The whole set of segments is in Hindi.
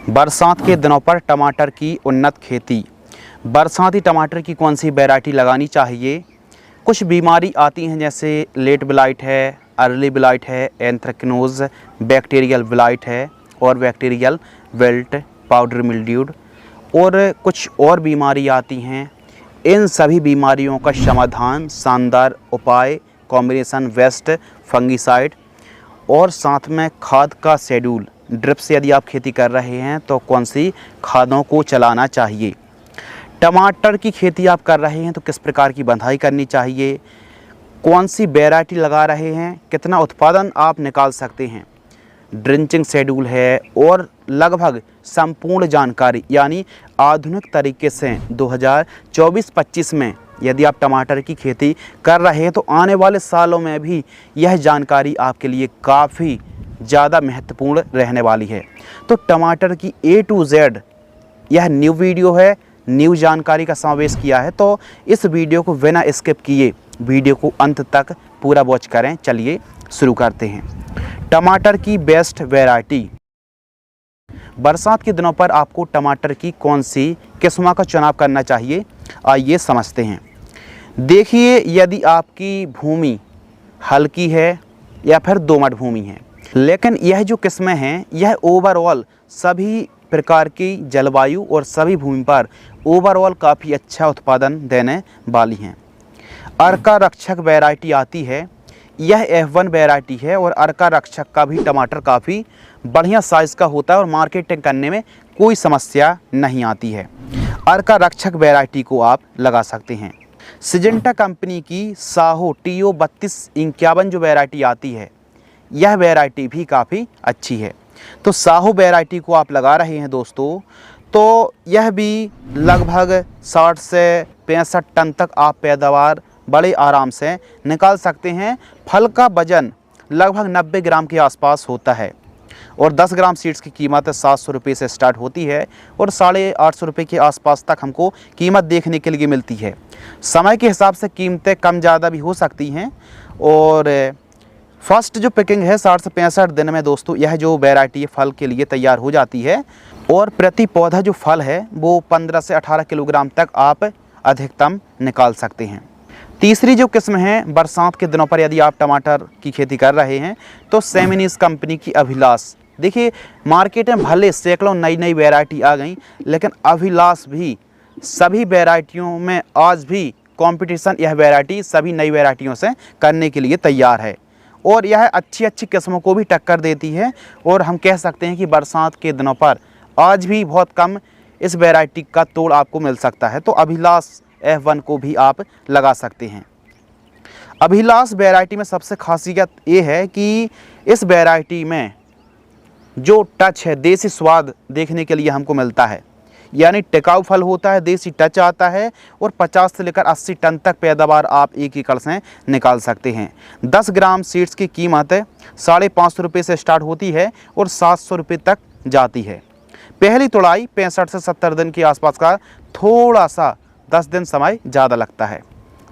बरसात के दिनों पर टमाटर की उन्नत खेती। बरसाती टमाटर की कौन सी वैरायटी लगानी चाहिए? कुछ बीमारी आती हैं जैसे लेट ब्लाइट है, अर्ली ब्लाइट है, एंथ्रेक्नोज, बैक्टीरियल ब्लाइट है और बैक्टीरियल विल्ट, पाउडर मिल्ड्यूड और कुछ और बीमारी आती हैं। इन सभी बीमारियों का समाधान शानदार उपाय कॉम्बिनेशन वेस्ट फंगिसाइड और साथ में खाद का शेड्यूल। ड्रिप से यदि आप खेती कर रहे हैं तो कौन सी खादों को चलाना चाहिए? टमाटर की खेती आप कर रहे हैं तो किस प्रकार की बंधाई करनी चाहिए? कौन सी वैरायटी लगा रहे हैं? कितना उत्पादन आप निकाल सकते हैं? ड्रिंचिंग शेड्यूल है और लगभग संपूर्ण जानकारी यानी आधुनिक तरीके से 2024-25 में यदि आप टमाटर की खेती कर रहे हैं तो आने वाले सालों में भी यह जानकारी आपके लिए काफ़ी ज़्यादा महत्वपूर्ण रहने वाली है। तो टमाटर की A to Z यह न्यू वीडियो है, न्यू जानकारी का समावेश किया है। तो इस वीडियो को बिना स्किप किए वीडियो को अंत तक पूरा वॉच करें। चलिए शुरू करते हैं। टमाटर की बेस्ट वैरायटी। बरसात के दिनों पर आपको टमाटर की कौन सी किस्म का चुनाव करना चाहिए, आइए समझते हैं। देखिए, यदि आपकी भूमि हल्की है या फिर दोमट भूमि है, लेकिन यह जो किस्में हैं यह ओवरऑल सभी प्रकार की जलवायु और सभी भूमि पर ओवरऑल काफ़ी अच्छा उत्पादन देने वाली हैं। अर्का रक्षक वैरायटी आती है, यह F1 वैरायटी है और अर्का रक्षक का भी टमाटर काफ़ी बढ़िया साइज़ का होता है और मार्केटिंग करने में कोई समस्या नहीं आती है। अर्का रक्षक वैरायटी को आप लगा सकते हैं। सिजेंटा कंपनी की साहो TO 3251 जो वैरायटी आती है, यह वैरायटी भी काफ़ी अच्छी है। तो साहो वैरायटी को आप लगा रहे हैं दोस्तों, तो यह भी लगभग 60 से 65 टन तक आप पैदावार बड़े आराम से निकाल सकते हैं। फल का वजन लगभग 90 ग्राम के आसपास होता है और 10 ग्राम सीड्स की कीमत 700 रुपये से स्टार्ट होती है और 850 रुपये के आसपास तक हमको कीमत देखने के लिए मिलती है। समय के हिसाब से कीमतें कम ज़्यादा भी हो सकती हैं और फर्स्ट जो पिकिंग है 60 से 65 दिन में दोस्तों यह जो वैरायटी फल के लिए तैयार हो जाती है और प्रति पौधा जो फल है वो 15 से 18 किलोग्राम तक आप अधिकतम निकाल सकते हैं। तीसरी जो किस्म है बरसात के दिनों पर यदि आप टमाटर की खेती कर रहे हैं तो सेमिनीज कंपनी की अभिलाष। देखिए, मार्केट में भले सैकड़ों नई नई वैरायटी आ गई, लेकिन अभिलाष भी सभी वैरायटियों में आज भी कंपटीशन यह वैरायटी सभी नई वैरायटियों से करने के लिए तैयार है और यह अच्छी अच्छी किस्मों को भी टक्कर देती है और हम कह सकते हैं कि बरसात के दिनों पर आज भी बहुत कम इस वैरायटी का तोड़ आपको मिल सकता है। तो अभिलाष F1 को भी आप लगा सकते हैं। अभिलाष वैरायटी में सबसे खासियत ये है कि इस वैरायटी में जो टच है देसी स्वाद देखने के लिए हमको मिलता है, यानी टिकाऊ फल होता है, देसी टच आता है और 50 से लेकर 80 टन तक पैदावार आप एक एकड़ से निकाल सकते हैं। 10 ग्राम सीड्स की कीमत 550 रुपये से स्टार्ट होती है और 700 रुपये तक जाती है। पहली तुड़ाई 65 से 70 दिन के आसपास का, थोड़ा सा 10 दिन समय ज़्यादा लगता है,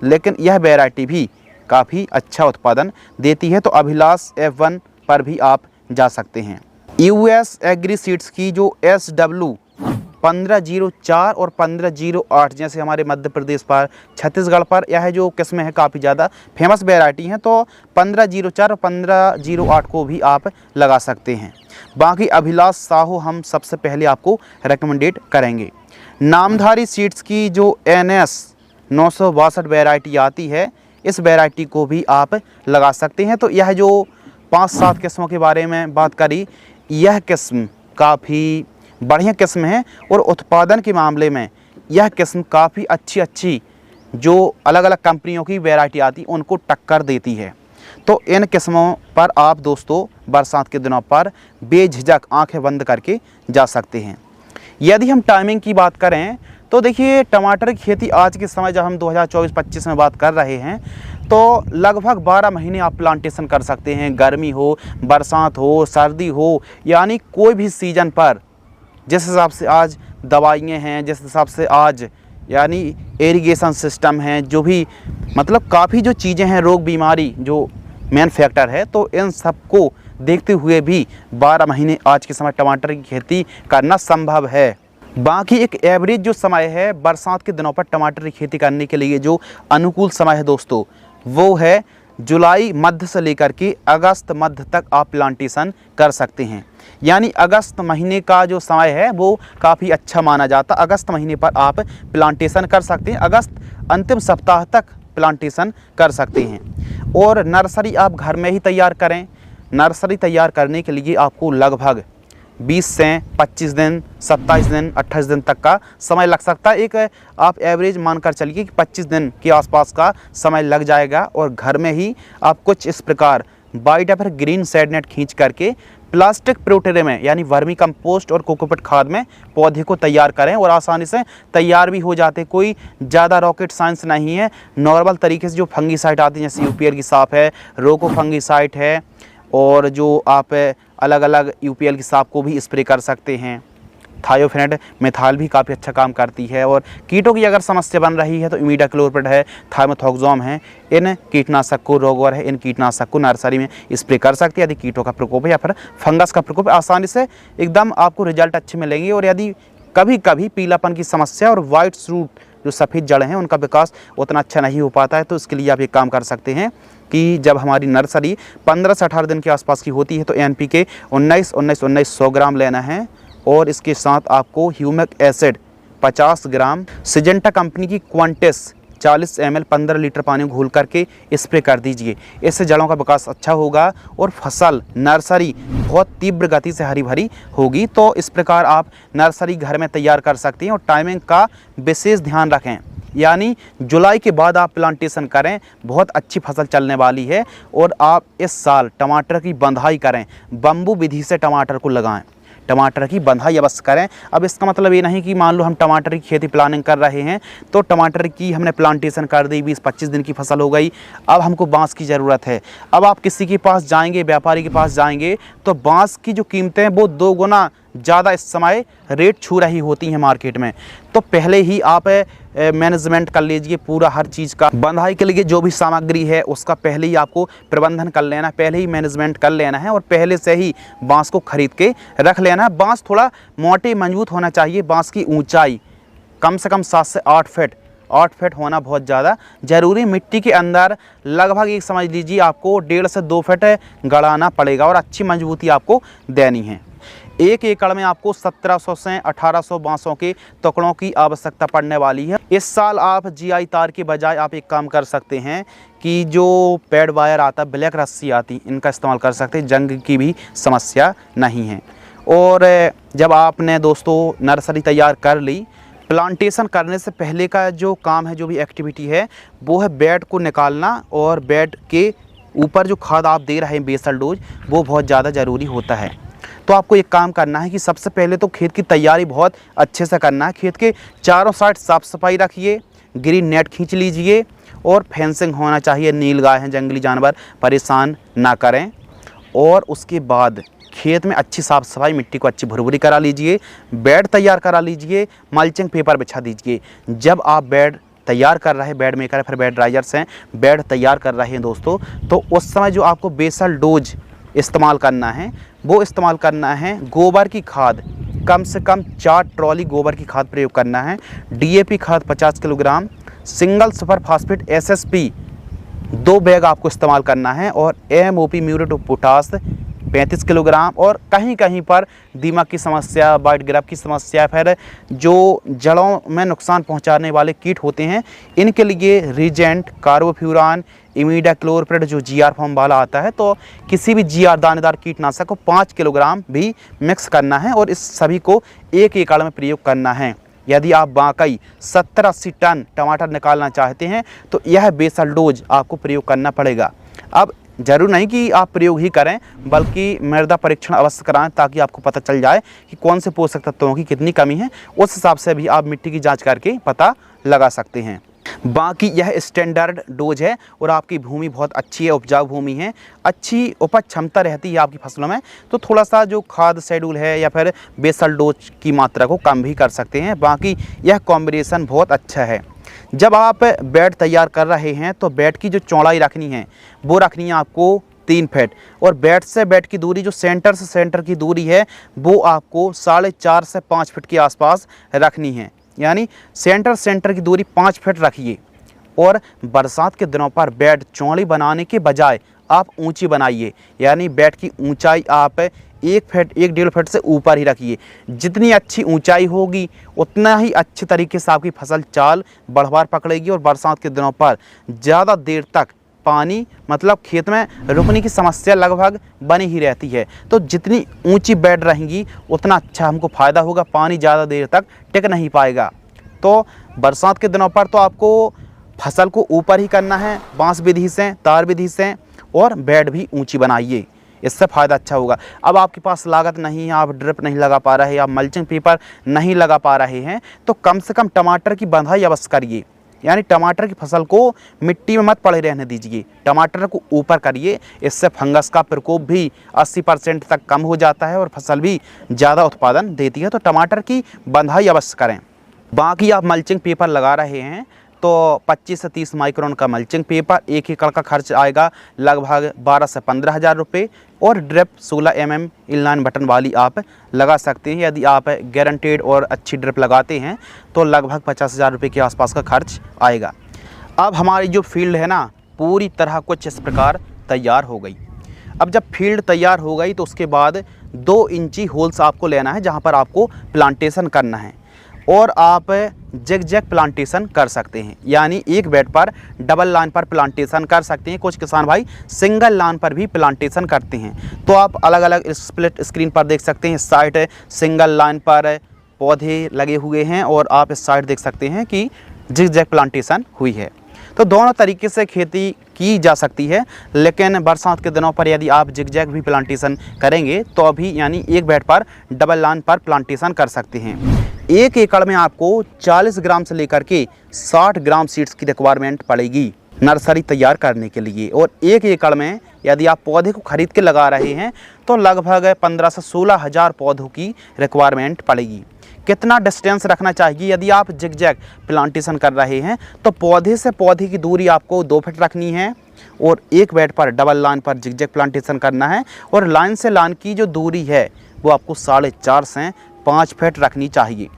लेकिन यह वैरायटी भी काफ़ी अच्छा उत्पादन देती है। तो अभिलाष F1 पर भी आप जा सकते हैं। US एग्री सीड्स की जो SW 1504 और 1508 जैसे हमारे मध्य प्रदेश पर छत्तीसगढ़ पर यह जो किस्में हैं काफ़ी ज़्यादा फेमस वैरायटी हैं, तो 1504 और 1508 को भी आप लगा सकते हैं। बाकी अभिलाष साहो हम सबसे पहले आपको रेकमेंडेड करेंगे। नामधारी सीड्स की जो NS 962 वैरायटी आती है, इस वैरायटी को भी आप लगा सकते हैं। तो यह जो 5-7 किस्मों के बारे में बात करी, यह किस्म काफ़ी बढ़िया किस्म है और उत्पादन के मामले में यह किस्म काफ़ी अच्छी जो अलग अलग कंपनियों की वैरायटी आती उनको टक्कर देती है। तो इन किस्मों पर आप दोस्तों बरसात के दिनों पर बेझिझक आंखें बंद करके जा सकते हैं। यदि हम टाइमिंग की बात करें तो देखिए, टमाटर की खेती आज के समय जब हम 2024-25 में बात कर रहे हैं तो लगभग 12 महीने आप प्लांटेशन कर सकते हैं। गर्मी हो, बरसात हो, सर्दी हो, यानी कोई भी सीज़न पर जिस हिसाब से आज दवाइयाँ हैं, जिस हिसाब से आज यानी इरिगेशन सिस्टम हैं, जो भी मतलब काफ़ी जो चीज़ें हैं, रोग बीमारी जो मेन फैक्टर है, तो इन सबको देखते हुए भी 12 महीने आज के समय टमाटर की खेती करना संभव है। बाकी एक एवरेज जो समय है बरसात के दिनों पर टमाटर की खेती करने के लिए जो अनुकूल समय है दोस्तों, वो है जुलाई मध्य से लेकर के अगस्त मध्य तक आप प्लांटेशन कर सकते हैं। यानी अगस्त महीने का जो समय है वो काफ़ी अच्छा माना जाता। अगस्त महीने पर आप प्लांटेशन कर सकते हैं, अगस्त अंतिम सप्ताह तक प्लांटेशन कर सकते हैं। और नर्सरी आप घर में ही तैयार करें। नर्सरी तैयार करने के लिए आपको लगभग 20 से 25 दिन, 27 दिन, 28 दिन तक का समय लग सकता है। एक आप एवरेज मानकर चलिए कि 25 दिन के आसपास का समय लग जाएगा। और घर में ही आप कुछ इस प्रकार वाइट या फिर ग्रीन शेड नेट खींच करके प्लास्टिक प्रोटेरे में यानी वर्मी कंपोस्ट और कोकोपीट खाद में पौधे को तैयार करें और आसानी से तैयार भी हो जाते। कोई ज़्यादा रॉकेट साइंस नहीं है। नॉर्मल तरीके से जो फंगीसाइड आती है जैसे यूपीएल की साफ है, रोको फंगीसाइड है, और जो आप अलग अलग यूपीएल की साफ को भी स्प्रे कर सकते हैं। थायोफेनेट मेथाल भी काफ़ी अच्छा काम करती है। और कीटों की अगर समस्या बन रही है तो इमिडाक्लोप्रिड है, थाइमेथॉक्सोम है, इन कीटनाशक को, रोगवर है, इन कीटनाशक को नर्सरी में स्प्रे कर सकते हैं। यदि कीटों का प्रकोप है या फिर फंगस का प्रकोप है, आसानी से एकदम आपको रिजल्ट अच्छे मिलेंगे। और यदि कभी कभी पीलापन की समस्या और वाइट रूट जो सफ़ेद जड़ हैं उनका विकास उतना अच्छा नहीं हो पाता है, तो इसके लिए आप एक काम कर सकते हैं कि जब हमारी नर्सरी 15 से 18 दिन के आसपास की होती है तो NPK 19-19-19 100 ग्राम लेना है। और इसके साथ आपको ह्यूमिक एसिड 50 ग्राम, सिजेंटा कंपनी की क्वांटिस 40 ml 15 लीटर पानी में घोल करके स्प्रे कर दीजिए। इससे जड़ों का विकास अच्छा होगा और फसल नर्सरी बहुत तीव्र गति से हरी भरी होगी। तो इस प्रकार आप नर्सरी घर में तैयार कर सकते हैं। और टाइमिंग का विशेष ध्यान रखें, यानी जुलाई के बाद आप प्लांटेशन करें, बहुत अच्छी फसल चलने वाली है। और आप इस साल टमाटर की बंधाई करें, बम्बू विधि से टमाटर को लगाएं, टमाटर की बंधाई अवश्य करें। अब इसका मतलब ये नहीं कि मान लो हम टमाटर की खेती प्लानिंग कर रहे हैं तो टमाटर की हमने प्लांटेशन कर दी, 20-25 दिन की फसल हो गई, अब हमको बांस की ज़रूरत है। अब आप किसी के पास जाएंगे, व्यापारी के पास जाएंगे, तो बांस की जो कीमतें वो 2 गुना ज़्यादा इस समय रेट छू रही होती हैं मार्केट में। तो पहले ही आप मैनेजमेंट कर लीजिए पूरा हर चीज़ का। बंधाई के लिए जो भी सामग्री है उसका पहले ही आपको प्रबंधन कर लेना है, पहले ही मैनेजमेंट कर लेना है और पहले से ही बांस को खरीद के रख लेना है। बांस थोड़ा मोटे मजबूत होना चाहिए। बांस की ऊंचाई कम से कम 7 से 8 फीट, 8 फीट होना बहुत ज़्यादा ज़रूरी। मिट्टी के अंदर लगभग एक समझ लीजिए आपको 1.5 से 2 फीट गड़ाना पड़ेगा और अच्छी मजबूती आपको देनी है। 1 एकड़ में आपको 1700 से 1800 बांसों के टुकड़ों की आवश्यकता पड़ने वाली है। इस साल आप GI तार के बजाय आप एक काम कर सकते हैं कि जो पैड वायर आता, ब्लैक रस्सी आती, इनका इस्तेमाल कर सकते हैं। जंग की भी समस्या नहीं है। और जब आपने दोस्तों नर्सरी तैयार कर ली, प्लांटेशन करने से पहले का जो काम है, जो भी एक्टिविटी है, वो है बेड को निकालना। और बेड के ऊपर जो खाद आप दे रहे हैं बेसल डोज, वो बहुत ज़्यादा ज़रूरी होता है। तो आपको एक काम करना है कि सबसे पहले तो खेत की तैयारी बहुत अच्छे से करना है। खेत के चारों साइड साफ़ सफाई रखिए, ग्रीन नेट खींच लीजिए और फेंसिंग होना चाहिए। नीलगाय हैं, जंगली जानवर परेशान ना करें। और उसके बाद खेत में अच्छी साफ़ सफाई, मिट्टी को अच्छी भुरभुरी करा लीजिए, बेड तैयार करा लीजिए, मल्चिंग पेपर बिछा दीजिए। जब आप बेड तैयार कर रहे हैं, बेड मेकर या फिर बेड ड्राइजर्स हैं, बेड तैयार कर रहे हैं दोस्तों, तो उस समय जो आपको बेसल डोज इस्तेमाल करना है वो इस्तेमाल करना है गोबर की खाद। कम से कम 4 ट्रॉली गोबर की खाद प्रयोग करना है। DAP खाद 50 kilogram, single super phosphate SSP 2 bag आपको इस्तेमाल करना है। और MOP muriate of potash 35 kilogram. और कहीं कहीं पर दीमक की समस्या, वाइट ग्रैप की समस्या, फिर जो जड़ों में नुकसान पहुंचाने वाले कीट होते हैं, इनके लिए रीजेंट, कार्बोफ्यूरान, इमिडाक्लोप्रिड जो GR फॉर्म वाला आता है, तो किसी भी GR दानेदार कीटनाशक को 5 किलोग्राम भी मिक्स करना है और इस सभी को 1 एकड़ में प्रयोग करना है। यदि आप वाकई 70-80 टन टमाटर निकालना चाहते हैं तो यह बेसल डोज आपको प्रयोग करना पड़ेगा। अब जरूर नहीं कि आप प्रयोग ही करें, बल्कि मृदा परीक्षण अवश्य कराएं ताकि आपको पता चल जाए कि कौन से पोषक तत्वों की कितनी कमी है। उस हिसाब से भी आप मिट्टी की जांच करके पता लगा सकते हैं। बाकी यह स्टैंडर्ड डोज है और आपकी भूमि बहुत अच्छी है, उपजाऊ भूमि है, अच्छी उपज क्षमता रहती है आपकी फसलों में, तो थोड़ा सा जो खाद शेड्यूल है या फिर बेसल डोज की मात्रा को कम भी कर सकते हैं। बाकी यह कॉम्बिनेशन बहुत अच्छा है। जब आप बेड तैयार कर रहे हैं तो बेड की जो चौड़ाई रखनी है वो रखनी है आपको 3 फीट, और बेड से बेड की दूरी जो सेंटर से सेंटर की दूरी है वो आपको 4.5 से 5 फीट के आसपास रखनी है। यानी सेंटर की दूरी 5 फीट रखिए। और बरसात के दिनों पर बेड चौड़ी बनाने के बजाय आप ऊंची बनाइए, यानी बेड की ऊंचाई आप 1 फीट 1.5 फीट से ऊपर ही रखिए। जितनी अच्छी ऊंचाई होगी उतना ही अच्छी तरीके से आपकी फसल चाल बढ़वार पकड़ेगी और बरसात के दिनों पर ज़्यादा देर तक पानी मतलब खेत में रुकने की समस्या लगभग बनी ही रहती है। तो जितनी ऊंची बेड रहेंगी उतना अच्छा हमको फ़ायदा होगा, पानी ज़्यादा देर तक टिक नहीं पाएगा। तो बरसात के दिनों पर तो आपको फसल को ऊपर ही करना है, बांस विधि से, तार विधि से, और बेड भी ऊंची बनाइए, इससे फ़ायदा अच्छा होगा। अब आपके पास लागत नहीं है, आप ड्रिप नहीं लगा पा रहे, आप मल्चिंग पेपर नहीं लगा पा रहे हैं, तो कम से कम टमाटर की बंधाई अवश्य करिए। यानी टमाटर की फसल को मिट्टी में मत पड़े रहने दीजिए, टमाटर को ऊपर करिए। इससे फंगस का प्रकोप भी 80% तक कम हो जाता है और फसल भी ज़्यादा उत्पादन देती है। तो टमाटर की बंधाई अवश्य करें। बाकी आप मल्चिंग पेपर लगा रहे हैं तो 25 से 30 माइक्रोन का मल्चिंग पेपर, 1 एकड़ का खर्च आएगा लगभग 12 से 15 हज़ार रुपये। और ड्रिप 16 mm इनलाइन बटन वाली आप लगा सकते हैं। यदि आप गारंटेड और अच्छी ड्रिप लगाते हैं तो लगभग 50 हज़ार रुपये के आसपास का खर्च आएगा। अब हमारी जो फील्ड है ना पूरी तरह कुछ इस प्रकार तैयार हो गई। अब जब फील्ड तैयार हो गई तो उसके बाद 2 इंची होल्स आपको लेना है जहाँ पर आपको प्लांटेशन करना है, और आप जैग प्लांटेशन कर सकते हैं। यानी एक बेड पर डबल लाइन पर प्लांटेशन कर सकते हैं। कुछ किसान भाई सिंगल लाइन पर भी प्लांटेशन करते हैं। तो आप अलग अलग स्प्लिट स्क्रीन पर देख सकते हैं। इस साइड सिंगल लाइन पर पौधे लगे हुए हैं और आप इस साइड देख सकते हैं कि जिग प्लांटेशन हुई है। तो दोनों तरीके से खेती की जा सकती है, लेकिन बरसात के दिनों पर यदि आप जिग भी प्लांटेशन करेंगे तो अभी यानी एक बेड पर डबल लाइन पर प्लांटेशन कर सकते हैं। 1 एकड़ में आपको 40 ग्राम से लेकर के 60 ग्राम सीड्स की रिक्वायरमेंट पड़ेगी नर्सरी तैयार करने के लिए। और 1 एकड़ में यदि आप पौधे को खरीद के लगा रहे हैं तो लगभग 15 से 16 हज़ार पौधों की रिक्वायरमेंट पड़ेगी। कितना डिस्टेंस रखना चाहिए? यदि आप जिग प्लांटेशन कर रहे हैं तो पौधे से पौधे की दूरी आपको 2 फीट रखनी है, और एक बेड पर डबल लाइन पर जिग प्लांटेशन करना है, और लाइन से लाइन की जो दूरी है वो आपको 4.5 से 5 फीट रखनी चाहिए।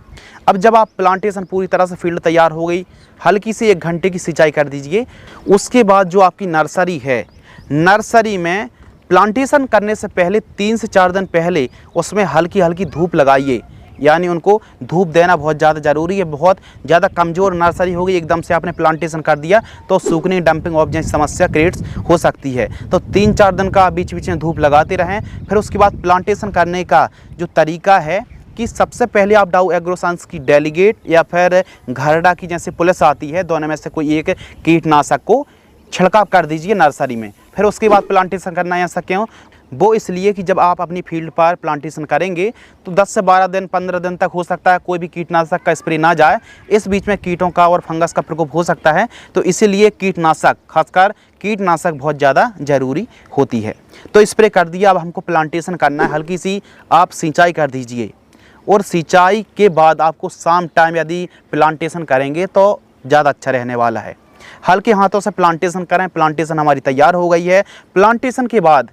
अब जब आप प्लांटेशन पूरी तरह से फील्ड तैयार हो गई, हल्की सी 1 घंटे की सिंचाई कर दीजिए। उसके बाद जो आपकी नर्सरी है, नर्सरी में प्लांटेशन करने से पहले 3 से 4 दिन पहले उसमें हल्की हल्की धूप लगाइए। यानी उनको धूप देना बहुत ज़्यादा ज़रूरी है। बहुत ज़्यादा कमज़ोर नर्सरी होगी, एकदम से आपने प्लांटेशन कर दिया तो सूखने डंपिंग ऑफ जैसी समस्या क्रिएट्स हो सकती है। तो 3-4 दिन का बीच बीच में धूप लगाते रहें। फिर उसके बाद प्लांटेशन करने का जो तरीका है कि सबसे पहले आप डाउ एग्रोसाइंस की डेलीगेट या फिर घरडा की जैसे पुलिस आती है, दोनों में से कोई एक कीटनाशक को छिड़काव कर दीजिए नर्सरी में। फिर उसके बाद प्लांटेशन करना। ऐसा क्यों? वो इसलिए कि जब आप अपनी फील्ड पर प्लांटेशन करेंगे तो 10 से 12 दिन 15 दिन तक हो सकता है कोई भी कीटनाशक का स्प्रे ना जाए। इस बीच में कीटों का और फंगस का प्रकोप हो सकता है, तो इसीलिए कीटनाशक, खासकर कीटनाशक बहुत ज़्यादा ज़रूरी होती है। तो स्प्रे कर दिया। अब हमको प्लांटेशन करना है। हल्की सी आप सिंचाई कर दीजिए, और सिंचाई के बाद आपको शाम टाइम यदि प्लांटेशन करेंगे तो ज़्यादा अच्छा रहने वाला है। हल्के हाथों से प्लांटेशन करें। प्लांटेशन हमारी तैयार हो गई है। प्लांटेशन के बाद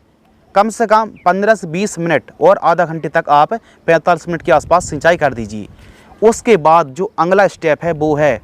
कम से कम 15 से 20 मिनट और आधा घंटे तक आप 45 मिनट के आसपास सिंचाई कर दीजिए। उसके बाद जो अगला स्टेप है वो है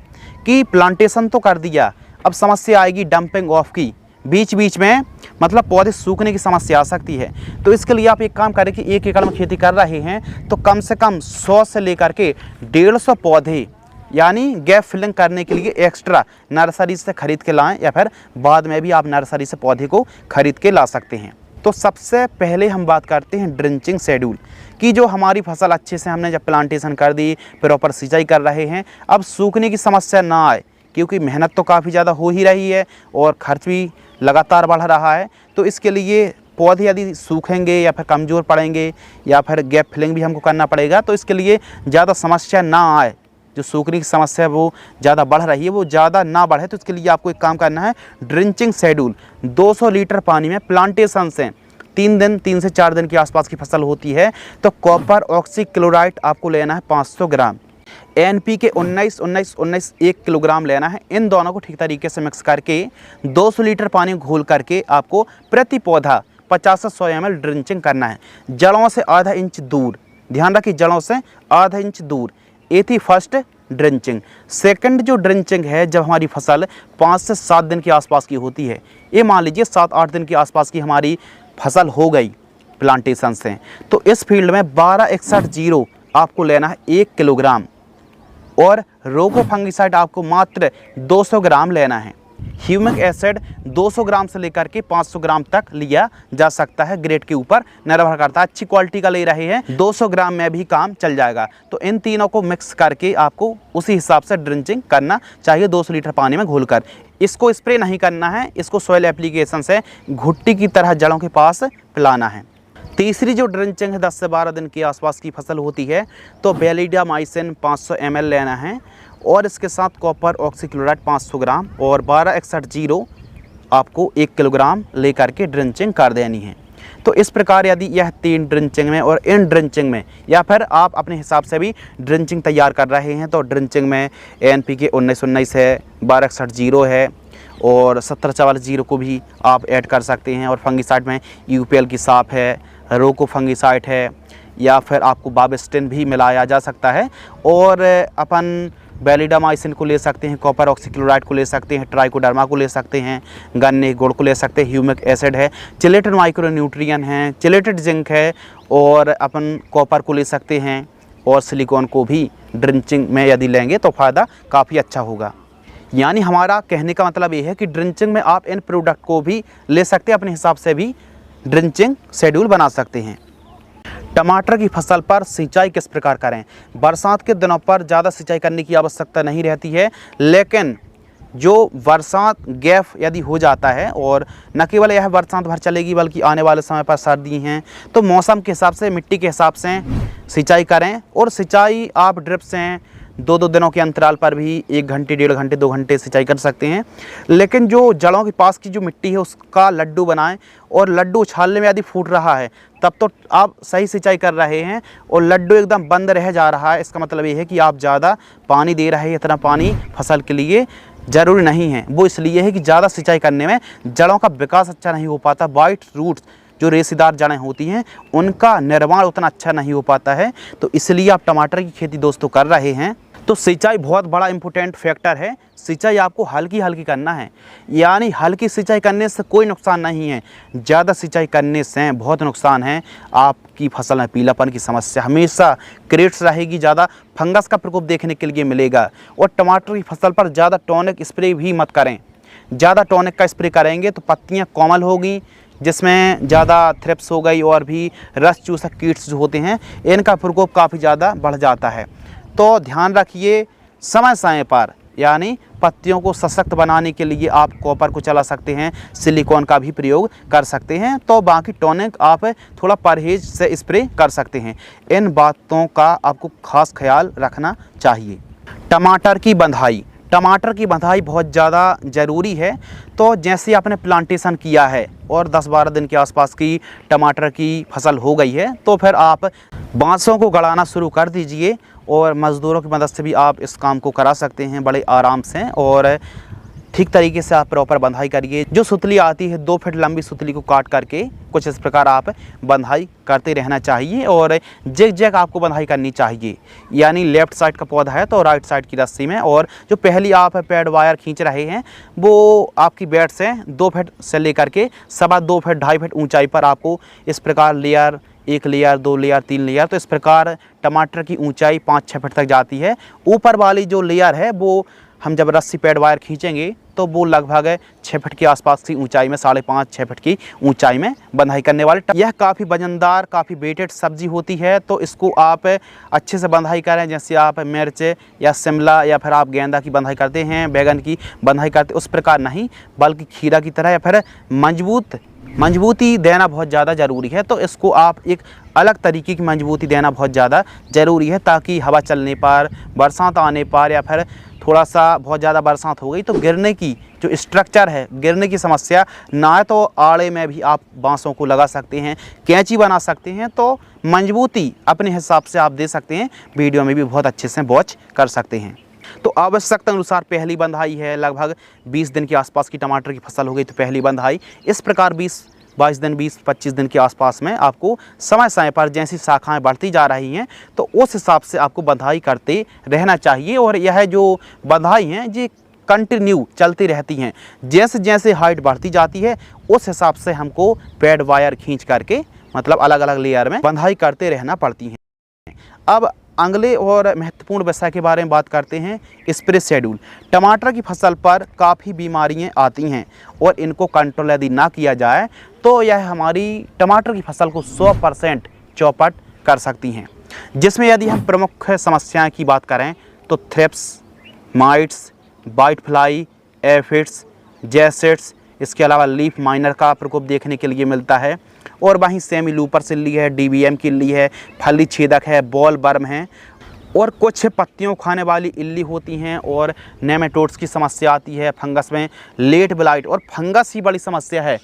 कि प्लांटेशन तो कर दिया, अब समस्या आएगी डंपिंग ऑफ की। बीच बीच में मतलब पौधे सूखने की समस्या आ सकती है। तो इसके लिए आप एक काम करें कि 1 एकड़ में खेती कर रहे हैं तो कम से कम 100 से लेकर के 150 पौधे यानी गैप फिलिंग करने के लिए एक्स्ट्रा नर्सरी से ख़रीद के लाएं, या फिर बाद में भी आप नर्सरी से पौधे को ख़रीद के ला सकते हैं। तो सबसे पहले हम बात करते हैं ड्रिंचिंग शेड्यूल की। जो हमारी फसल अच्छे से हमने जब प्लांटेशन कर दी, प्रॉपर सिंचाई कर रहे हैं, अब सूखने की समस्या ना आए, क्योंकि मेहनत तो काफ़ी ज़्यादा हो ही रही है और खर्च भी लगातार बढ़ रहा है। तो इसके लिए पौधे यदि सूखेंगे या फिर कमज़ोर पड़ेंगे या फिर गैप फिलिंग भी हमको करना पड़ेगा, तो इसके लिए ज़्यादा समस्या ना आए, जो सूखने की समस्या वो ज़्यादा बढ़ रही है वो ज़्यादा ना बढ़े, तो इसके लिए आपको एक काम करना है। ड्रिंचिंग शेड्यूल 200 लीटर पानी में प्लांटेशन से 3 से 4 दिन के आसपास की फसल होती है तो कॉपर ऑक्सी क्लोराइड आपको लेना है 500 ग्राम। NPK 19-19-19 1 किलोग्राम लेना है। इन दोनों को ठीक तरीके से मिक्स करके 200 लीटर पानी घोल करके आपको प्रति पौधा 50 से 100 ml ड्रिंचिंग करना है, जड़ों से आधा इंच दूर। ध्यान रखिए, जड़ों से आधा इंच दूर। ये थी फर्स्ट ड्रिंचिंग। सेकंड जो ड्रिंचिंग है, जब हमारी फसल 5 से 7 दिन के आसपास की होती है, ये मान लीजिए 7-8 दिन के आसपास की हमारी फसल हो गई प्लांटेशन से, तो इस फील्ड में 1261-0 आपको लेना है 1 किलोग्राम, और रोको फंगिसाइड आपको मात्र 200 ग्राम लेना है। ह्यूमिक एसिड 200 ग्राम से लेकर के 500 ग्राम तक लिया जा सकता है, ग्रेड के ऊपर निर्भर करता है। अच्छी क्वालिटी का ले रहे हैं 200 ग्राम में भी काम चल जाएगा। तो इन तीनों को मिक्स करके आपको उसी हिसाब से ड्रिंचिंग करना चाहिए 200 लीटर पानी में घोलकर। इसको स्प्रे नहीं करना है, इसको सॉइल एप्लीकेशन से घुट्टी की तरह जड़ों के पास पिलाना है। तीसरी जो ड्रिंचिंग है 10 से 12 दिन के आसपास की फसल होती है, तो वेलिडामाइसिन 500 ml लेना है, और इसके साथ कॉपर ऑक्सीक्लोराइड 500 ग्राम और 1261-0 आपको 1 किलोग्राम लेकर के ड्रिंचिंग कर देनी है। तो इस प्रकार यदि यह 3 ड्रिंचिंग में और इन ड्रिंचिंग में, या फिर आप अपने हिसाब से भी ड्रिंचिंग तैयार कर रहे हैं, तो ड्रिंचिंग में NPK 19-19 है, 1261-0 है, और 1744-0 को भी आप ऐड कर सकते हैं, और फंगिसाइड में UPL की साफ है, रोको फंगिसाइड है, या फिर आपको बाबिस्टिन भी मिलाया जा सकता है, और अपन वेलिडामाइसिन को ले सकते हैं, कॉपर ऑक्सीक्लोराइड को ले सकते हैं, ट्राइकोडर्मा को ले सकते हैं, गन्ने गुड़ को ले सकते हैं, ह्यूमिक एसिड है, चिलेटेड माइक्रोन्यूट्रिएंट हैं, चिलेटेड जिंक है, और अपन कॉपर को ले सकते हैं, और सिलिकॉन को भी ड्रिंचिंग में यदि लेंगे तो फ़ायदा काफ़ी अच्छा होगा। यानी हमारा कहने का मतलब ये है कि ड्रिंचिंग में आप इन प्रोडक्ट को भी ले सकते हैं, अपने हिसाब से भी ड्रिंचिंग शेड्यूल बना सकते हैं। टमाटर की फसल पर सिंचाई किस प्रकार करें? बरसात के दिनों पर ज़्यादा सिंचाई करने की आवश्यकता नहीं रहती है, लेकिन जो बरसात गैप यदि हो जाता है, और न केवल यह बरसात भर चलेगी बल्कि आने वाले समय पर सर्दी हैं, तो मौसम के हिसाब से, मिट्टी के हिसाब से सिंचाई करें। और सिंचाई आप ड्रिप से 2-2 दिनों के अंतराल पर भी 1 घंटे, 1.5 घंटे, 2 घंटे सिंचाई कर सकते हैं। लेकिन जो जड़ों के पास की जो मिट्टी है उसका लड्डू बनाएं, और लड्डू उछालने में यदि फूट रहा है तब तो आप सही सिंचाई कर रहे हैं, और लड्डू एकदम बंद रह जा रहा है, इसका मतलब ये है कि आप ज़्यादा पानी दे रहे हैं। इतना पानी फसल के लिए ज़रूरी नहीं है। वो इसलिए है कि ज़्यादा सिंचाई करने में जड़ों का विकास अच्छा नहीं हो पाता, वाइट रूट्स जो रेशेदार जड़ें होती हैं उनका निर्माण उतना अच्छा नहीं हो पाता है। तो इसलिए आप टमाटर की खेती दोस्तों कर रहे हैं तो सिंचाई बहुत बड़ा इम्पोर्टेंट फैक्टर है। सिंचाई आपको हल्की हल्की करना है, यानी हल्की सिंचाई करने से कोई नुकसान नहीं है, ज़्यादा सिंचाई करने से बहुत नुकसान है। आपकी फसल में पीलापन की समस्या हमेशा क्रिएट्स रहेगी, ज़्यादा फंगस का प्रकोप देखने के लिए मिलेगा। और टमाटर की फसल पर ज़्यादा टॉनिक स्प्रे भी मत करें। ज़्यादा टॉनिक का स्प्रे करेंगे तो पत्तियाँ कोमल होगी, जिसमें ज़्यादा थ्रिप्स हो गई, और भी रस चूसक कीट्स जो होते हैं इनका प्रकोप काफ़ी ज़्यादा बढ़ जाता है। तो ध्यान रखिए, समय समय पर, यानी पत्तियों को सशक्त बनाने के लिए आप कॉपर को चला सकते हैं, सिलिकॉन का भी प्रयोग कर सकते हैं। तो बाकी टॉनिक आप थोड़ा परहेज से स्प्रे कर सकते हैं। इन बातों का आपको खास ख्याल रखना चाहिए। टमाटर की बंधाई, टमाटर की बंधाई बहुत ज़्यादा ज़रूरी है। तो जैसे आपने प्लांटेशन किया है और 10-12 दिन के आसपास की टमाटर की फसल हो गई है, तो फिर आप बांसों को गड़ाना शुरू कर दीजिए, और मज़दूरों की मदद से भी आप इस काम को करा सकते हैं बड़े आराम से। और ठीक तरीके से आप प्रॉपर बंधाई करिए। जो सुतली आती है 2 फीट लंबी सुतली को काट करके कुछ इस प्रकार आप बंधाई करते रहना चाहिए, और जैग जैग आपको बंधाई करनी चाहिए। यानी लेफ़्ट साइड का पौधा है तो राइट साइड की रस्सी में, और जो पहली आप पैड वायर खींच रहे हैं वो आपकी बेड से 2 फीट से लेकर के 2.25 फीट 2.5 फीट ऊंचाई पर आपको इस प्रकार लेयर, 1 लेयर, 2 लेयर, 3 लेयर, तो इस प्रकार टमाटर की ऊंचाई 5-6 फीट तक जाती है। ऊपर वाली जो लेयर है वो हम जब रस्सी पैड वायर खींचेंगे तो वो लगभग 6 फीट के आसपास की ऊंचाई में, 5.5-6 फीट की ऊंचाई में बंधाई करने वाले। यह काफ़ी वजनदार, काफ़ी वेटेड सब्जी होती है, तो इसको आप अच्छे से बंधाई करें। जैसे आप मिर्च या शिमला या फिर आप गेंदा की बंधाई करते हैं, बैगन की बंधाई करते, उस प्रकार नहीं, बल्कि खीरा की तरह, या फिर मजबूती देना बहुत ज़्यादा ज़रूरी है। तो इसको आप एक अलग तरीके की मजबूती देना बहुत ज़्यादा ज़रूरी है, ताकि हवा चलने पर, बरसात आने पर, या फिर थोड़ा सा बहुत ज़्यादा बरसात हो गई तो गिरने की जो स्ट्रक्चर है, गिरने की समस्या ना है। तो आड़े में भी आप बांसों को लगा सकते हैं, कैंची बना सकते हैं। तो मजबूती अपने हिसाब से आप दे सकते हैं, वीडियो में भी बहुत अच्छे से वॉच कर सकते हैं। तो आवश्यकता अनुसार पहली बंधाई है, लगभग 20 दिन के आसपास की टमाटर की फसल हो गई तो पहली बंधाई। इस प्रकार 20-22 दिन, 20-25 दिन के आसपास में आपको समय समय पर जैसी शाखाएं बढ़ती जा रही हैं तो उस हिसाब से आपको बंधाई करते रहना चाहिए। और यह जो बंधाई हैं ये कंटिन्यू चलती रहती हैं, जैसे जैसे हाइट बढ़ती जाती है उस हिसाब से हमको पैड वायर खींच करके मतलब अलग अलग लेयर में बंधाई करते रहना पड़ती है। अब अगले और महत्वपूर्ण विषय के बारे में बात करते हैं, स्प्रे शेड्यूल। टमाटर की फसल पर काफ़ी बीमारियां आती हैं और इनको कंट्रोल यदि ना किया जाए तो यह हमारी टमाटर की फसल को 100% चौपट कर सकती हैं। जिसमें यदि हम प्रमुख समस्याएं की बात करें तो thrips, mites, white fly, aphids, jassids, इसके अलावा लीफ माइनर का प्रकोप देखने के लिए मिलता है। और वहीं सेमी लूपर सिल्ली है, डीबीएम किल्ली है, फली छेदक है, बॉल बर्म है और कुछ पत्तियों खाने वाली इल्ली होती हैं और नेमेटोड्स की समस्या आती है। फंगस में लेट ब्लाइट और फंगस ही बड़ी समस्या है।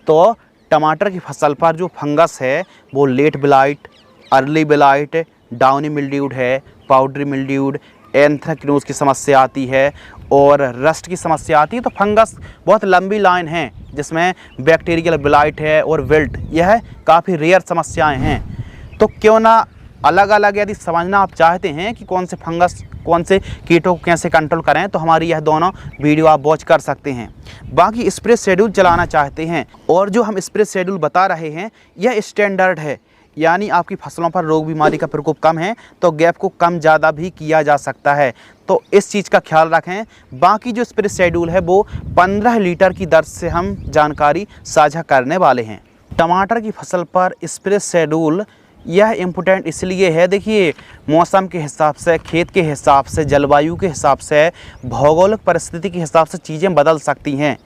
तो टमाटर की फसल पर जो फंगस है वो late blight, early blight, downy mildew है, पाउडरी मिल्ड्यूड, एंथ्रेक्नोज की समस्या आती है और रस्ट की समस्या आती है। तो फंगस बहुत लंबी लाइन है जिसमें बैक्टीरियल ब्लाइट है और विल्ट, यह काफ़ी रेयर समस्याएं हैं। तो क्यों ना अलग अलग यदि समझना आप चाहते हैं कि कौन से फंगस, कौन से कीटों को कैसे कंट्रोल करें तो हमारी यह दोनों वीडियो आप वॉच कर सकते हैं। बाकी स्प्रे शेड्यूल चलाना चाहते हैं और जो हम स्प्रे शेड्यूल बता रहे हैं यह स्टैंडर्ड है, यानी आपकी फसलों पर रोग बीमारी का प्रकोप कम है तो गैप को कम ज़्यादा भी किया जा सकता है। तो इस चीज़ का ख्याल रखें। बाकी जो स्प्रे शेड्यूल है वो 15 लीटर की दर से हम जानकारी साझा करने वाले हैं। टमाटर की फसल पर स्प्रे शेड्यूल यह इम्पोर्टेंट इसलिए है, देखिए मौसम के हिसाब से, खेत के हिसाब से, जलवायु के हिसाब से, भौगोलिक परिस्थिति के हिसाब से चीज़ें बदल सकती हैं।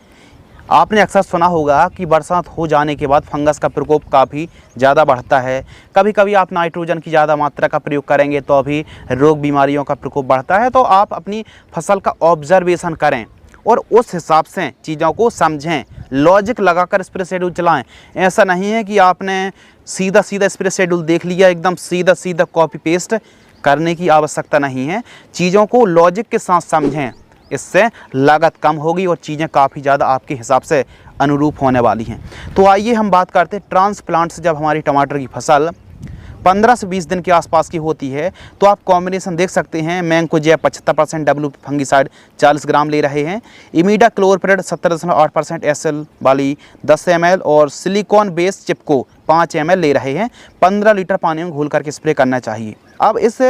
आपने अक्सर सुना होगा कि बरसात हो जाने के बाद फंगस का प्रकोप काफ़ी ज़्यादा बढ़ता है। कभी कभी आप नाइट्रोजन की ज़्यादा मात्रा का प्रयोग करेंगे तो अभी रोग बीमारियों का प्रकोप बढ़ता है। तो आप अपनी फसल का ऑब्जर्वेशन करें और उस हिसाब से चीज़ों को समझें, लॉजिक लगाकर स्प्रे शेड्यूल चलाएं। ऐसा नहीं है कि आपने सीधा सीधा स्प्रे शेड्यूल देख लिया, एकदम सीधा सीधा कॉपी पेस्ट करने की आवश्यकता नहीं है। चीज़ों को लॉजिक के साथ समझें, इससे लागत कम होगी और चीज़ें काफ़ी ज़्यादा आपके हिसाब से अनुरूप होने वाली हैं। तो आइए हम बात करते हैं ट्रांसप्लांट से। जब हमारी टमाटर की फसल 15 से 20 दिन के आसपास की होती है तो आप कॉम्बिनेशन देख सकते हैं। मैंकोजेब 75% डब्ल्यू फंगिसाइड 40 ग्राम ले रहे हैं, इमीडा क्लोरप्रिड 70.8% SL वाली 10 ml और सिलिकॉन बेस चिपको 5 ml ले रहे हैं। 15 लीटर पानी में घोल करके स्प्रे करना चाहिए। अब इस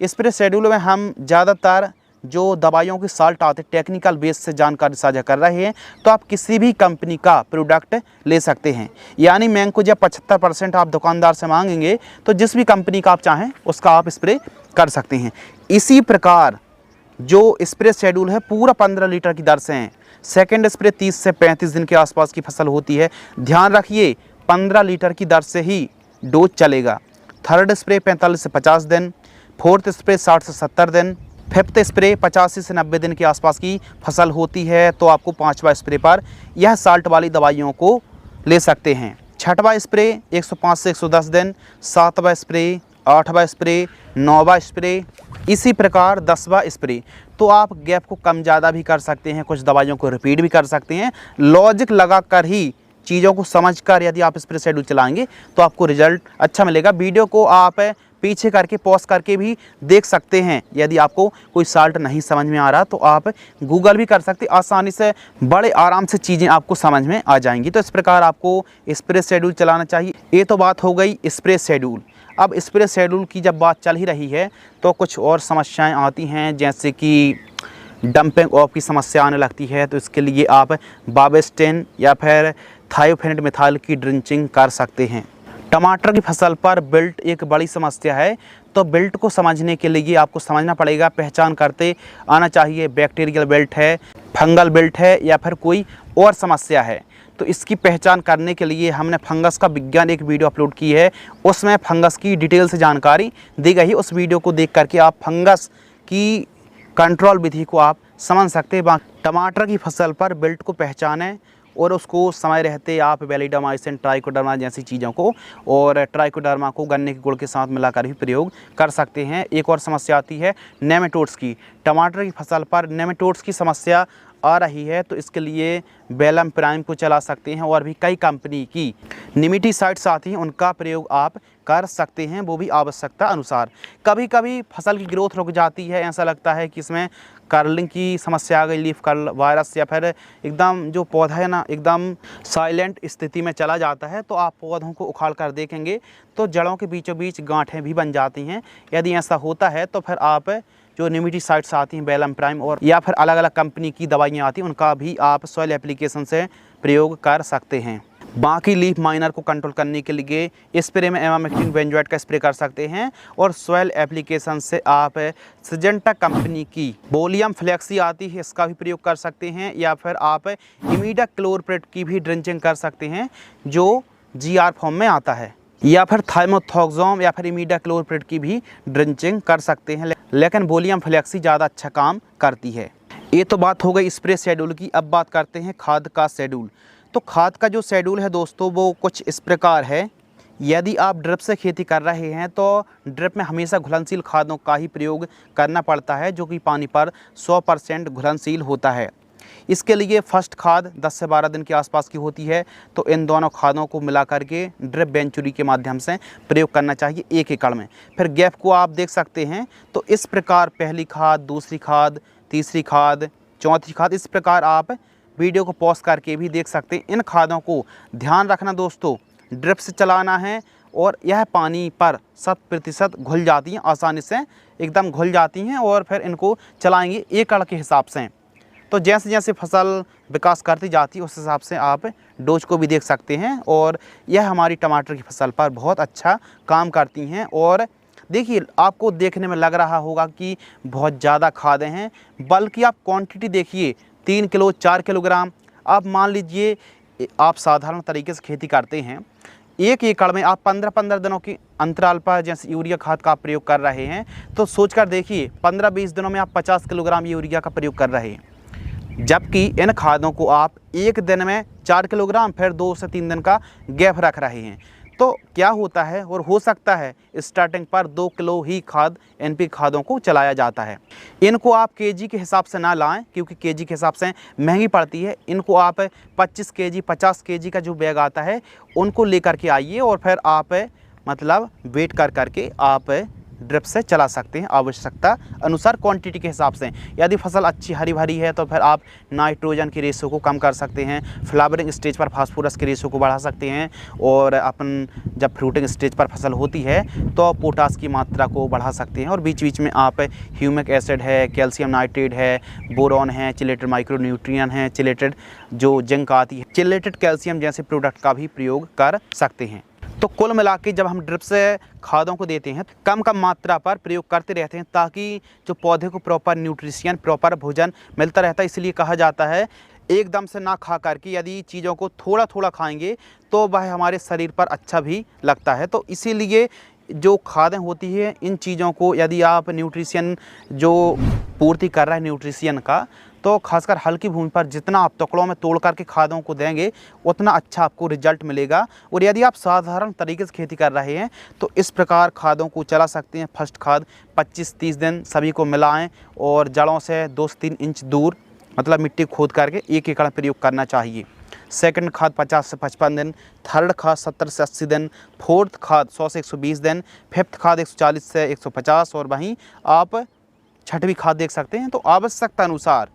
स्प्रे शेड्यूल में हम ज़्यादातर जो दवाइयों के साल्ट आते टेक्निकल बेस से जानकारी साझा कर रहे हैं। तो आप किसी भी कंपनी का प्रोडक्ट ले सकते हैं, यानी मैंकोजेब 75% आप दुकानदार से मांगेंगे तो जिस भी कंपनी का आप चाहें उसका आप स्प्रे कर सकते हैं। इसी प्रकार जो स्प्रे शेड्यूल है पूरा 15 लीटर की दर से हैं। सेकेंड स्प्रे 30 से 35 दिन के आसपास की फसल होती है, ध्यान रखिए 15 लीटर की दर से ही डोज चलेगा। थर्ड स्प्रे 45 से 50 दिन, फोर्थ स्प्रे 60 से 70 दिन, फिफ्थ स्प्रे 85 से 90 दिन के आसपास की फसल होती है तो आपको 5वां स्प्रे पर यह साल्ट वाली दवाइयों को ले सकते हैं। छठवां स्प्रे 105 से 110 दिन, 7वां स्प्रे, 8वां स्प्रे, 9वां स्प्रे, इसी प्रकार 10वां स्प्रे। तो आप गैप को कम ज़्यादा भी कर सकते हैं, कुछ दवाइयों को रिपीट भी कर सकते हैं। लॉजिक लगा कर ही चीज़ों को समझकर यदि आप स्प्रे शेड्यूल चलाएंगे तो आपको रिजल्ट अच्छा मिलेगा। वीडियो को आप पीछे करके पॉज करके भी देख सकते हैं। यदि आपको कोई साल्ट नहीं समझ में आ रहा तो आप गूगल भी कर सकते, आसानी से बड़े आराम से चीज़ें आपको समझ में आ जाएंगी। तो इस प्रकार आपको स्प्रे शेड्यूल चलाना चाहिए। ये तो बात हो गई स्प्रे शेड्यूल। अब स्प्रे शेड्यूल की जब बात चल ही रही है तो कुछ और समस्याएं आती हैं, जैसे कि डंपिंग ऑफ की समस्या आने लगती है। तो इसके लिए आप बावेस्टेन या फिर थायोफेनेट मिथाइल की ड्रिंचिंग कर सकते हैं। टमाटर की फसल पर बिल्ट एक बड़ी समस्या है, तो बिल्ट को समझने के लिए आपको समझना पड़ेगा, पहचान करते आना चाहिए बैक्टीरियल बिल्ट है, फंगल बिल्ट है या फिर कोई और समस्या है। तो इसकी पहचान करने के लिए हमने फंगस का विज्ञान एक वीडियो अपलोड की है, उसमें फंगस की डिटेल से जानकारी दी गई है। उस वीडियो को देख करके आप फंगस की कंट्रोल विधि को आप समझ सकते हैं। टमाटर की फसल पर बिल्ट को पहचानें और उसको समय रहते आप वैलिडामाइसिन, ट्राइकोडर्मा जैसी चीज़ों को और ट्राइकोडर्मा को गन्ने के गुड़ के साथ मिलाकर भी प्रयोग कर सकते हैं। एक और समस्या आती है नेमेटोड्स की। टमाटर की फसल पर नेमेटोड्स की समस्या आ रही है तो इसके लिए वेलम प्राइम को चला सकते हैं और भी कई कंपनी की निमेटिसाइड्स आती हैं, उनका प्रयोग आप कर सकते हैं, वो भी आवश्यकता अनुसार। कभी कभी फसल की ग्रोथ रुक जाती है, ऐसा लगता है कि इसमें कर्लिंग की समस्या आ गई, लीफ कर्ल वायरस, या फिर एकदम जो पौधा है ना एकदम साइलेंट स्थिति में चला जाता है, तो आप पौधों को उखाड़ कर देखेंगे तो जड़ों के बीचों बीच गांठें भी बन जाती हैं। यदि ऐसा होता है तो फिर आप जो निमेटिसाइड्स आती हैं वेलम प्राइम और या फिर अलग अलग कंपनी की दवाइयाँ आती हैं, उनका भी आप सॉइल एप्लीकेशन से प्रयोग कर सकते हैं। बाकी लीफ माइनर को कंट्रोल करने के लिए स्प्रे में इमामेक्टिन बेंजोएट का स्प्रे कर सकते हैं और सॉइल एप्लीकेशन से आप सिजेंटा कंपनी की बोलियम फ्लेक्सी आती है, इसका भी प्रयोग कर सकते हैं, या फिर आप इमिडाक्लोप्रिड की भी ड्रिंचिंग कर सकते हैं जो GR फॉर्म में आता है, या फिर थाइमोथोक्सोम या फिर इमिडाक्लोप्रिड की भी ड्रिंचिंग कर सकते हैं, लेकिन बोलियम फ्लेक्सी ज़्यादा अच्छा काम करती है। ये तो बात हो गई स्प्रे शेड्यूल की। अब बात करते हैं खाद का शेड्यूल। तो खाद का जो शेड्यूल है दोस्तों वो कुछ इस प्रकार है। यदि आप ड्रिप से खेती कर रहे हैं तो ड्रिप में हमेशा घुलनशील खादों का ही प्रयोग करना पड़ता है जो कि पानी पर 100% घुलनशील होता है। इसके लिए फर्स्ट खाद 10 से 12 दिन के आसपास की होती है, तो इन दोनों खादों को मिला करके ड्रिप बेंचुरी के माध्यम से प्रयोग करना चाहिए 1 एकड़ में। फिर गैप को आप देख सकते हैं, तो इस प्रकार पहली खाद, दूसरी खाद, तीसरी खाद, चौथी खाद, इस प्रकार आप वीडियो को पॉज करके भी देख सकते हैं। इन खादों को ध्यान रखना दोस्तों, ड्रिप से चलाना है और यह पानी पर 100% घुल जाती हैं, आसानी से एकदम घुल जाती हैं, और फिर इनको चलाएंगे एकड़ के हिसाब से। तो जैसे जैसे फसल विकास करती जाती है उस हिसाब से आप डोज को भी देख सकते हैं, और यह हमारी टमाटर की फसल पर बहुत अच्छा काम करती हैं। और देखिए, आपको देखने में लग रहा होगा कि बहुत ज़्यादा खादें हैं, बल्कि आप क्वांटिटी देखिए 3 किलो 4 किलोग्राम। आप मान लीजिए आप साधारण तरीके से खेती करते हैं, 1 एकड़ में आप 15-15 दिनों के अंतराल पर जैसे यूरिया खाद का प्रयोग कर रहे हैं, तो सोचकर देखिए 15-20 दिनों में आप 50 किलोग्राम यूरिया का प्रयोग कर रहे हैं, जबकि इन खादों को आप 1 दिन में 4 किलोग्राम, फिर 2 से 3 दिन का गैप रख रहे हैं। तो क्या होता है, और हो सकता है स्टार्टिंग पर 2 किलो ही खाद NP खादों को चलाया जाता है। इनको आप केजी के हिसाब से ना लाएं, क्योंकि केजी के हिसाब से महंगी पड़ती है। इनको आप 25 केजी 50 केजी का जो बैग आता है उनको लेकर के आइए, और फिर आप मतलब वेट कर करके आप ड्रिप से चला सकते हैं आवश्यकता अनुसार क्वांटिटी के हिसाब से। यदि फसल अच्छी हरी भरी है तो फिर आप नाइट्रोजन की रेशो को कम कर सकते हैं, फ्लावरिंग स्टेज पर फास्फोरस की रेशो को बढ़ा सकते हैं, और अपन जब फ्रूटिंग स्टेज पर फसल होती है तो पोटास की मात्रा को बढ़ा सकते हैं। और बीच बीच में आप ह्यूमिक एसिड है, कैल्शियम नाइट्रेट है, बोरॉन है, चिलेटेड माइक्रोन्यूट्रिएंट है, चिलेटेड जो जिंक आती है, चिलेटेड कैल्शियम जैसे प्रोडक्ट का भी प्रयोग कर सकते हैं। तो कुल मिला के जब हम ड्रिप से खादों को देते हैं कम कम मात्रा पर प्रयोग करते रहते हैं, ताकि जो पौधे को प्रॉपर न्यूट्रिशन, प्रॉपर भोजन मिलता रहता है। इसलिए कहा जाता है एकदम से ना खा करके यदि चीज़ों को थोड़ा थोड़ा खाएंगे तो वह हमारे शरीर पर अच्छा भी लगता है। तो इसीलिए जो खादें होती है इन चीज़ों को यदि आप न्यूट्रिशन जो पूर्ति कर रहा है न्यूट्रिशन का, तो खासकर हल्की भूमि पर जितना आप टुकड़ों में तोड़ करके खादों को देंगे उतना अच्छा आपको रिजल्ट मिलेगा। और यदि आप साधारण तरीके से खेती कर रहे हैं तो इस प्रकार खादों को चला सकते हैं। फर्स्ट खाद 25-30 दिन सभी को मिलाएं और जड़ों से 2 से 3 इंच दूर मतलब मिट्टी खोद करके 1 एकड़ प्रयोग करना चाहिए। सेकंड खाद 50 से 55 दिन, थर्ड खाद 70 से 80 दिन, फोर्थ खाद 100 से 120 दिन, फिफ्थ खाद 140 से 150, और वहीं आप छठवीं खाद देख सकते हैं। तो आवश्यकता अनुसार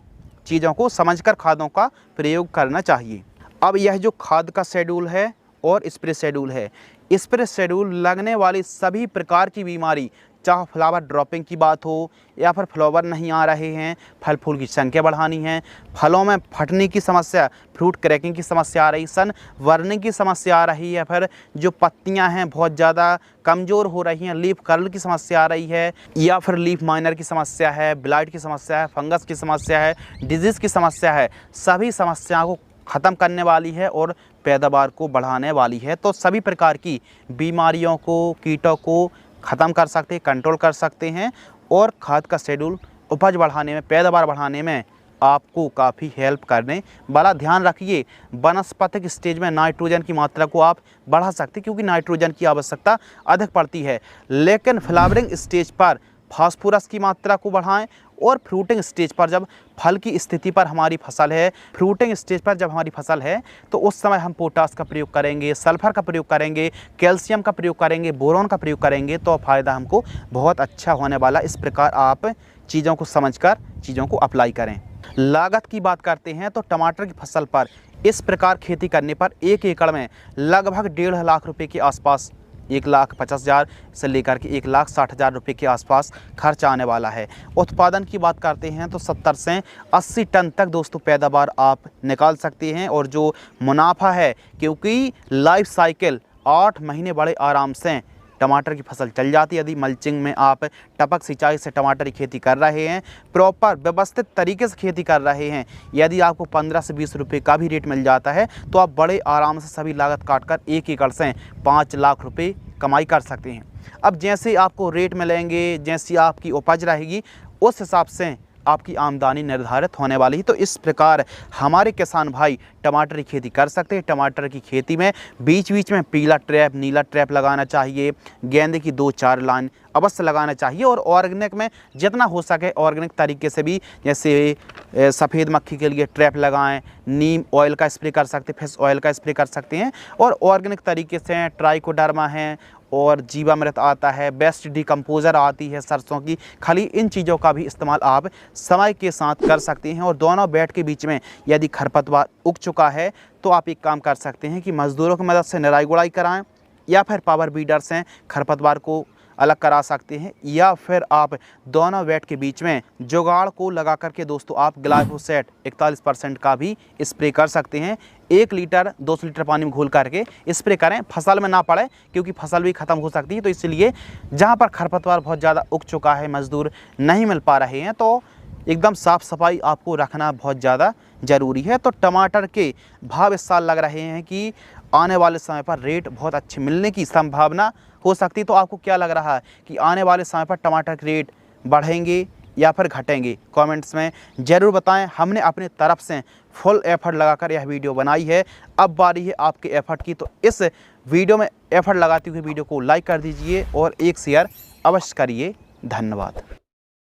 चीज़ों को समझकर खादों का प्रयोग करना चाहिए। अब यह जो खाद का शेड्यूल है और स्प्रे शेड्यूल है, स्प्रे शेड्यूल लगने वाली सभी प्रकार की बीमारी, चाहे फ्लावर ड्रॉपिंग की बात हो या फिर फ्लावर नहीं आ रहे हैं, फल फूल की संख्या बढ़ानी है, फलों में फटने की समस्या, फ्रूट क्रैकिंग की समस्या आ रही, सन वर्निंग की समस्या आ रही है, फिर जो पत्तियां हैं बहुत ज़्यादा कमज़ोर हो रही हैं, लीफ कर्ल की समस्या आ रही है, या फिर लीफ माइनर की समस्या है, ब्लाइट की समस्या है, फंगस की समस्या है, डिजीज़ की समस्या है, सभी समस्याओं को ख़त्म करने वाली है और पैदावार को बढ़ाने वाली है। तो सभी प्रकार की बीमारियों को, कीटों को ख़त्म कर सकते हैं, कंट्रोल कर सकते हैं, और खाद का शेड्यूल उपज बढ़ाने में, पैदावार बढ़ाने में आपको काफ़ी हेल्प करने वाला। ध्यान रखिए, वनस्पतिक स्टेज में नाइट्रोजन की मात्रा को आप बढ़ा सकते हैं क्योंकि नाइट्रोजन की आवश्यकता अधिक पड़ती है, लेकिन फ्लावरिंग स्टेज पर फास्फोरस की मात्रा को बढ़ाएं और फ्रूटिंग स्टेज पर जब फल की स्थिति पर हमारी फसल है, फ्रूटिंग स्टेज पर जब हमारी फसल है तो उस समय हम पोटास का प्रयोग करेंगे, सल्फर का प्रयोग करेंगे, कैल्शियम का प्रयोग करेंगे, बोरॉन का प्रयोग करेंगे तो फ़ायदा हमको बहुत अच्छा होने वाला। इस प्रकार आप चीज़ों को समझकर चीज़ों को अप्लाई करें। लागत की बात करते हैं तो टमाटर की फसल पर इस प्रकार खेती करने पर 1 एकड़ में लगभग 1.5 लाख रुपए के आसपास, 1,50,000 से लेकर के 1,60,000 रुपये के आसपास खर्च आने वाला है। उत्पादन की बात करते हैं तो 70 से 80 टन तक दोस्तों पैदावार आप निकाल सकते हैं। और जो मुनाफा है, क्योंकि लाइफ साइकिल 8 महीने बड़े आराम से टमाटर की फसल चल जाती है। यदि मल्चिंग में आप टपक सिंचाई से टमाटर की खेती कर रहे हैं, प्रॉपर व्यवस्थित तरीके से खेती कर रहे हैं, यदि आपको 15 से 20 रुपये का भी रेट मिल जाता है तो आप बड़े आराम से सभी लागत काटकर 1 एकड़ से 5 लाख रुपये कमाई कर सकते हैं। अब जैसे आपको रेट मिलेंगे, जैसी आपकी उपज रहेगी, उस हिसाब से आपकी आमदनी निर्धारित होने वाली है। तो इस प्रकार हमारे किसान भाई टमाटर की खेती कर सकते हैं। टमाटर की खेती में बीच बीच में पीला ट्रैप, नीला ट्रैप लगाना चाहिए। गेंदे की 2-4 लाइन अवश्य लगाना चाहिए। और ऑर्गेनिक में जितना हो सके ऑर्गेनिक तरीके से भी, जैसे सफ़ेद मक्खी के लिए ट्रैप लगाएं, नीम ऑयल का स्प्रे कर सकते हैं, फिश ऑयल का स्प्रे कर सकते हैं। और ऑर्गेनिक तरीके से ट्राइकोडर्मा है और जीवामृत आता है, बेस्ट डिकम्पोज़र आती है सरसों की खली, इन चीज़ों का भी इस्तेमाल आप समय के साथ कर सकते हैं। और दोनों बेड के बीच में यदि खरपतवार उग चुका है तो आप एक काम कर सकते हैं कि मज़दूरों की मदद से निराई गुड़ाई कराएं, या फिर पावर बीडर से खरपतवार को अलग करा सकते हैं, या फिर आप दोनों बेड के बीच में जुगाड़ को लगा करके दोस्तों आप ग्लाइफोसेट 41% का भी स्प्रे कर सकते हैं। 1 लीटर 200 लीटर पानी में घोल करके स्प्रे करें, फसल में ना पड़े क्योंकि फसल भी ख़त्म हो सकती है। तो इसलिए जहाँ पर खरपतवार बहुत ज़्यादा उग चुका है, मज़दूर नहीं मिल पा रहे हैं, तो एकदम साफ़ सफाई आपको रखना बहुत ज़्यादा ज़रूरी है। तो टमाटर के भाव इस साल लग रहे हैं कि आने वाले समय पर रेट बहुत अच्छे मिलने की संभावना हो सकती है। तो आपको क्या लग रहा है कि आने वाले समय पर टमाटर के रेट बढ़ेंगे या फिर घटेंगे? कमेंट्स में ज़रूर बताएं। हमने अपने तरफ से फुल एफर्ट लगाकर यह वीडियो बनाई है। अब बारी है आपके एफर्ट की, तो इस वीडियो में एफर्ट लगाते हुए वीडियो को लाइक कर दीजिए और एक शेयर अवश्य करिए। धन्यवाद।